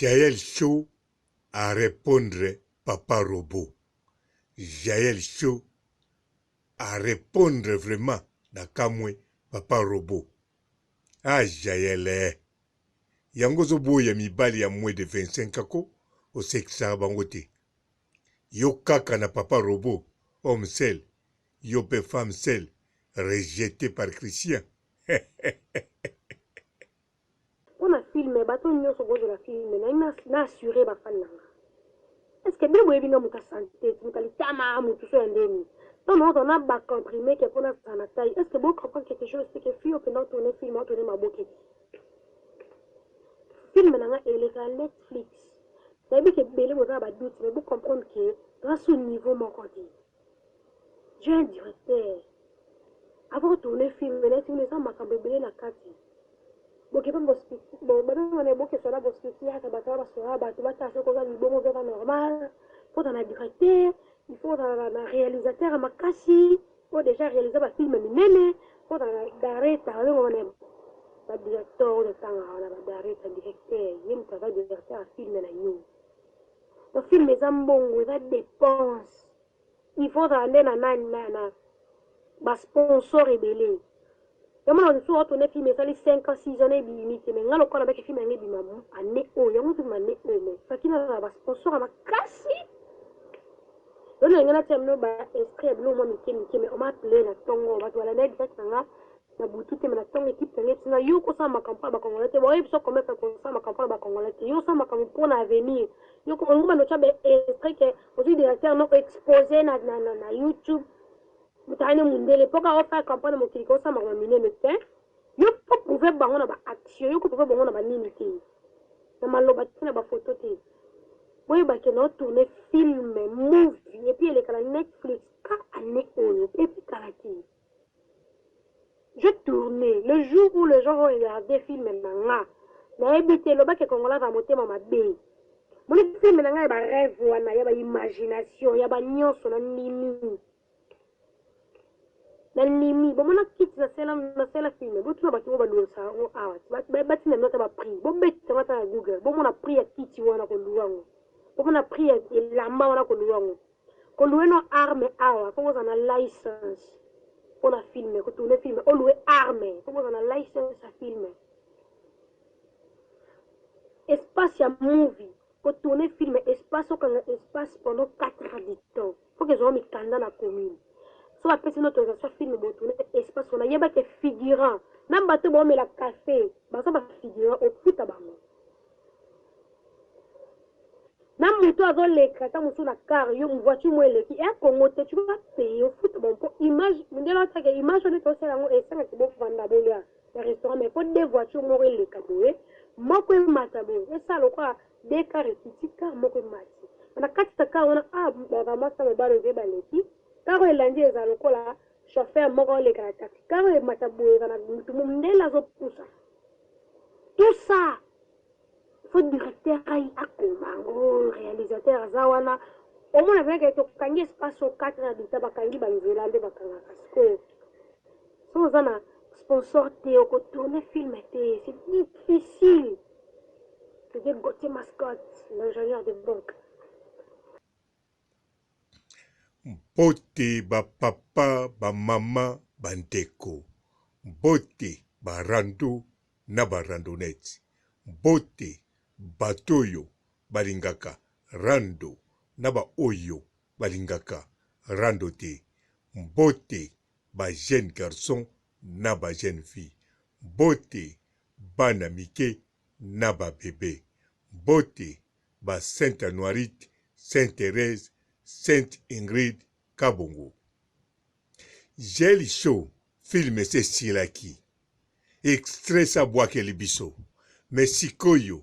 Jaël Chaud à répondre Papa Robot. Jaël Chaud à répondre vraiment Nakamwe Papa Robot. Ah Jaël yangozo boya mibali ya moins de 25 ako au sexa bangote. Yo kaka na Papa Robot, homme seul, yo pe femme seule, rejeté par Christian. On a filmé, bateau nous sommes de la filmer, na assuré ba fan nanga. Est-ce que bien vous avez muta santé, muta litama, mutu so endemi. Donc on a ba comprimé que pour la sanitaire. Est-ce que vous comprenez quelque chose c'est que fille que non tourner film, tourner ma bouquet. Film nanga et les Netflix. Ça veut dire que belé vous avez doute, mais vous comprenez que grâce au niveau mon côté. J'ai un directeur. Avant de tourner film, mais si vous ne savez pas belé la carte. Boke pa bospiti bon bana ne boke sola bospiti hata bataba sola batu batasa ko zali bongo veka normal faut dans la directeur il faut dans la réalisateur makasi faut déjà réaliser ba film minene faut dans la directeur on est ba directeur de tanga on ba directeur directeur yim ta ba directeur film na yo le film est ambongo ça dépense il faut dans na ba sponsor rebelle. Yamana on soit on est filmé ça les 5 ans 6 ans et limité mais ngalo kona baki filmé ngi bimamu ane o yango tu mané o mais fakina na ba sponsor ama kasi on a ngana temno ba extrait blo mo mike mais on m'a appelé na tongo ba wala na direct na butu te na tongo équipe ngeti na yo ko sa ma campagne ba congolais te boye so comme ça ko sa ma campagne ba congolais yo sa ma campagne pour l'avenir yo ko on ngoma no chabe extrait que aussi directeur no exposé na YouTube. Mutane mundele poka ofa campagne mo kiliko sa ma mine médecin yo ko prouver bango na ba action yo ko prouver bango na ba nini te na maloba tina ba photo te boye ba ke no tourner film movie et puis les kala Netflix ka ane oyo et puis kala ti je tournais le jour où les gens vont regarder film nanga na ebité loba ke kongola va motema mabe mon film nanga ba rêve wana ya ba imagination ya ba nyonso na nini Nalimi, bon mon akit na sela film, bon tu na bati mo baluwa sa o awat. Bati na nota ba prix. Bon bet na Google. Bon mon a prix akiti wana ko luwango. Bon mon a prix lamba wana ko luwango. Ko luweno arme awa, ko na license. On a filmé, ko tourner film, o luwe arme, ko na license a filmer. Espace ya movie, ko tourner film espace espace pendant 4 heures de temps. Faut que zo mi kanda na commune. So apesi notre organisation film botourner espace on a yeba ke figurant na bato bo mela café ba so ba figurant au futa bango na muto azo leka ta muso na car yo mu voiture mo eleki e Congo te tu vas payer au futa bon pour image ndela ta ke image on est aussi là et ça que bo vanda bolia le restaurant mais faut deux voitures mo eleka boye moko e mata bo e ça lo quoi deux cars et petit car moko e mati na kati ta car on a ba masa ba reve ba leki Karo elandi eza lokola chauffeur moko le kala taxi. Karo e mataboye kana mutu mundela zo poussa. Tout ça. Faut directeur ai akomango réalisateur azawana. Au moins avec que to kangi espace au 4 heures de taba kangi banzela nde bakanga kasko. So zana sponsor te ko tourner film te c'est difficile. C'est Gauthier Mascotte, l'ingénieur de banque. Bote ba papa ba mama bandeko. Bote ba rando na ba randonnette. Bote batoyo balingaka rando na ba oyo balingaka rando te. Bote ba jeune garçon na ba jeune fille. Bote bana mike na ba bébé. Bote ba Sainte Anoirite, Sainte Thérèse, Sainte Ingrid Kabongo. Jaël Chaud filme se silaki. Extrait sa boake libiso. Mais sikoyo,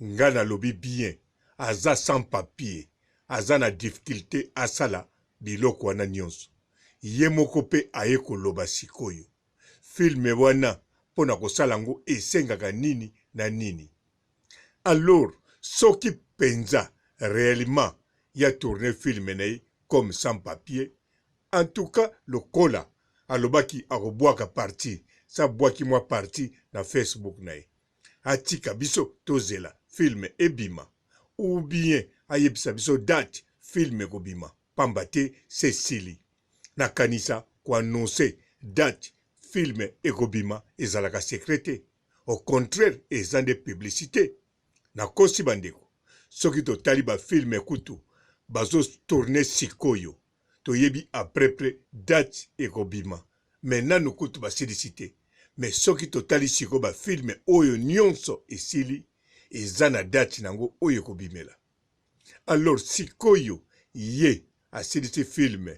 ngana lobi bien, aza sans papier, aza na difficulté asala biloko wana nyonso. Ye moko pe aye koloba sikoyo. Filme wana pona kosala ngo esengaka nini na nini. Alors, soki penza réellement ya tourné film naï comme sans papier, en tout cas le kola alobaki akobwaka parti sa bwaki mwa parti na Facebook naï. Atika biso tozela film ebima ou bien ayebisa biso date film ekobima pamba te Cécilie na kanisa ko annoncer date film ekobima ezalaka secrète au contraire eza nde publicité na kosi bandeko soki totali ba film kutu bazo tourner sikoyo toyebi après date ekobima maintenant nous kutu basilicité mais soki totali siko ba film oyo nyonso esili eza na date nango oyo ekobimela alors sikoyo ye asilisi film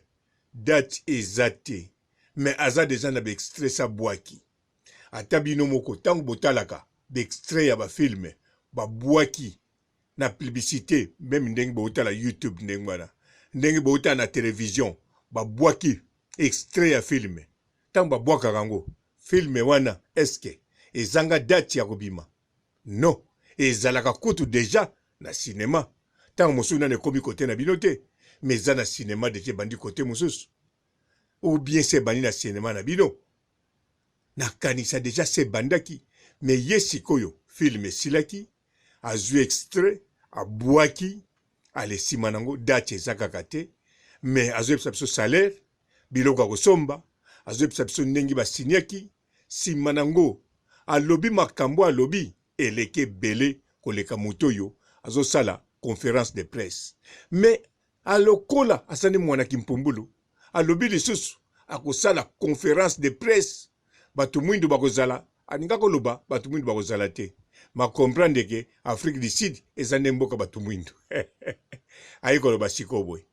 date ezate mais aza déjà na extrait sa bwaki ata bino moko tango botalaka extrait ya ba film ba bwaki na publicité même ndenge botala YouTube ndenge wana ndenge botala na télévision ba bwaki extrait ya film tango ba bwaka kango film wana eske ezanga date ya kobima non ezalaka kutu déjà na cinéma tango mosusu nane komi kote na bino te mais eza na cinéma deja bandi kote mosusu ou bien se bandi na cinéma na bino na kanisa deja se bandaki mais ye sikoyo film esilaki azwi extrait abwaki alesima nango date eza kaka te mais azoyebisa biso salaire biloko ya kosomba azoyebisa biso ndenge basiniaki nsima nango alobi makambo alobi eleke ebele koleka moto oyo azosala conférence de presse mais alokola asani mwanaki mpumbulu alobi lisusu akosala conférence de presse bato mwindu bakozala aninga koloba bato mwindu bakozala te makomprendre ke Afrique du Sud eza nde mboka bato mwindu ayi koloba sikoyo boye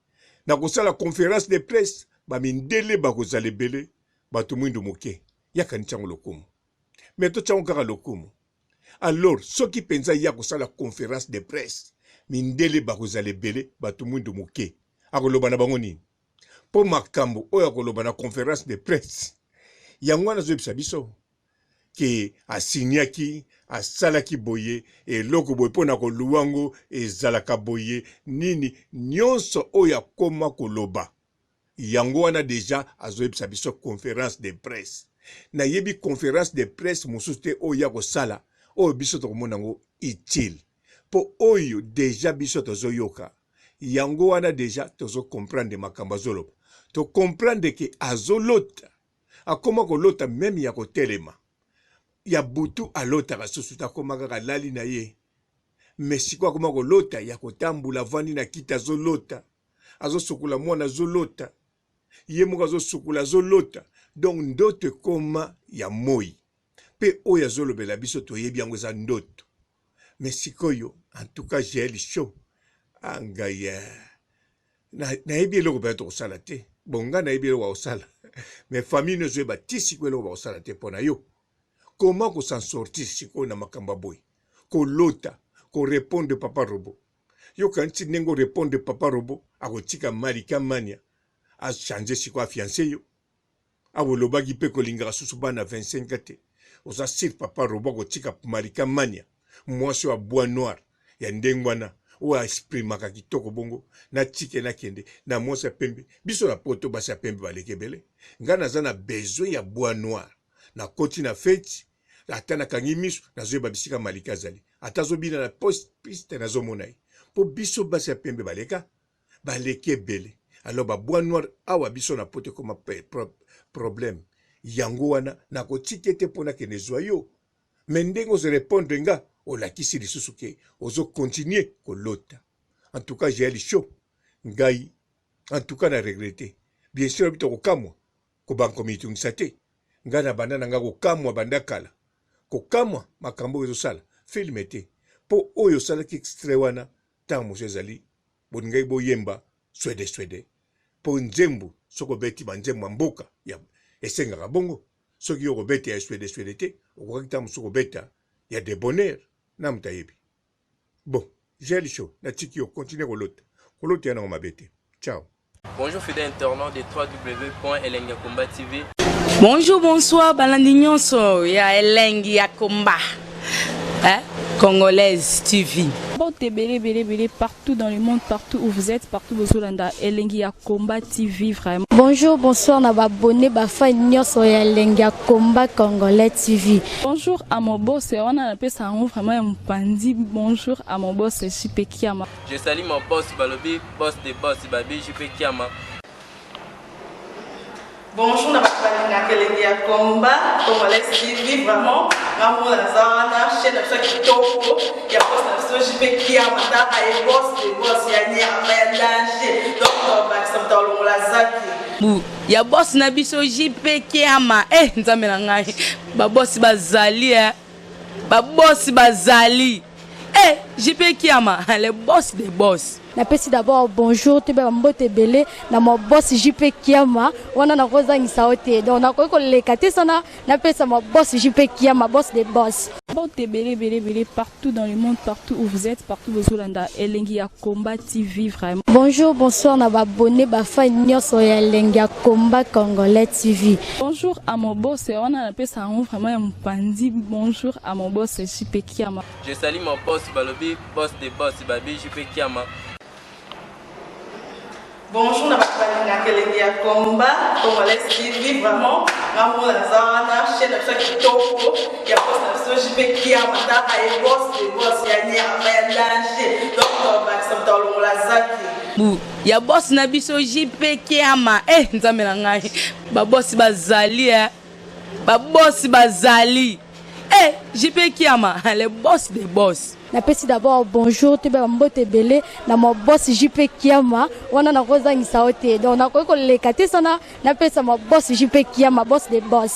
na kosala conférence de presse bamindele bakozala ebele bato mwindu moke yaka ntyango lokumu mais totyango kaka lokumu alors soki penza ya kosala conférence de presse mindele bakozala ebele bato mwindu moke akoloba na bango nini mpo makambo oyo akoloba na conférence de presse yango wana azoyebisa biso ke asiniaki asalaki boye eloko boye mpo na koluwango ezalaka boye nini nyonso oyo akoma koloba yango wana deja azoyebisa biso conférence de presse nayebi conférence de presse mosusu te oyo ya kosala oyo biso tokomona yango utile mpo oyo deja biso tozoyoka yango wana deja tozokomprendre makambo azoloba tokomprendre ke azolota akoma kolota meme ya kotelema ya butu alotaka susu takoma kaka lali na ye mais sikoyo akoma kolota ya kotambula vandi na kiti azolota azosukula mwana azolota ye moko azosukula azolota donc ndoto ekoma ya moi mpe oyo azolobela biso toyebi yango eza ndoto mais sikoyo en tout cas Joel Show angai nayebi eloko mpe tokosala te bonga nayebi eloko bakosala mais famille nozoyeba ti sikoyo eloko bakosala te mpo na yo comment kosan sortir sikoyo na makambo boye kolota korépondre papa robo yokani ti ndenge orépondre papa robo akotika Malika Mania achange sikoyo afiance yo abolobaki mpe kolingaka susu bana 25 te oza sir papa robo akotika Malika Mania mwasi wa bois noir ya ndenge wana oyo aexprimaka kitoko bongo na tike nakende na mwasi ya pembe biso na poto basi ya pembe baleki ebele ngai naza na besoin ya bois noir nakoti na feti ata nakangi miso nazoyeba bisika Malika azali ata azobina na piste nazomona ye mpo biso basi ya pembe baleki ebele alors babois noir awa biso na poto ekoma problème yango wana nakotiki ete mpo nakende zwa yo me ndenge ozorépondre nga olakisi lisusu ke ozokontinue kolota en tout cas Joel Show ngai en tout cas na regrette bien sûr bito kokamwa kobanga komitungisa te ngai na banda na ngai kokamwa banda kala kokamwa makambo ezosala filme te mpo oyo osalaki extrait wana ntango mosu ezali boningai boyemba swede mpo nzembo soki obeti banzembo ya mboka esengaka bongo soki yo kobeta ya swede te okokaki ntango mosu kobeta ya debonaire na moto ayebi bon Joel Show natiki yo continue kolota ya nango mabe te ciao. Bonjour fidèles internautes de www.elengiakomba TV. Bonjour, bonsoir, balandi nyonso ya Elengi ya Komba. Congolaise TV. Bote belé partout dans le monde, partout où vous êtes, partout où vous êtes, Elengi ya Combat TV vraiment. Bonjour, bonsoir, na abonné bafa nyonso ya Elengi ya Combat Congolais TV. Bonjour à mon boss, on a appelé ça vraiment un pandi. Bonjour à mon boss, JP Kiama. Je salue mon boss Balobi, boss des boss Babi, JP Kiama. Bonjour, na Elengi ya Combat Congolais TV vraiment. Maman la zana, chaîne de chaque kitoko, ya boss na JP Kiama, ta ay boss des boss ya ni ya danger. Donc ba ça dans la zaki. Ya boss na biso JP Kiama. Nzambe na ngai. Ba boss bazali ba boss bazali. JP Kiama, le boss des boss. Napesi d'abord bonjour, te ba mbote belé na mon boss JP Kiama, wana na kozangisa ote. Donc na ko lekate sana, napesa mon boss JP Kiama, boss des boss. Bote belé partout dans le monde, partout où vous êtes, partout où vous êtes, Elengi ya Combat TV vraiment. Bonjour, bonsoir, na abonné bafa nyonso ya Elengi ya Combat Congolais TV. Bonjour à mon boss, on a appelé ça vraiment un pandi. Bonjour à mon boss JP Kiama. Je salue mon boss Balobi, boss des boss Babi, JP Kiama. Bonjour, na Elengi ya Combat Congolais TV vraiment. Maman la zana, chaîne de chaque kitoko, ya boss na JP Kiama, ta ay boss des boss ya ni ya danger. Donc ba ça dans la zaki. Ya boss na biso JP Kiama. Nzambe na ngai. Ba boss bazali ba boss bazali. JP Kiama, le boss des boss. Napesi d'abord bonjour, te ba mbote belé na mon boss JP Kiama, wana na kozangisa ote. Donc na ko lekate sana, napesa mon boss JP Kiama, boss des boss.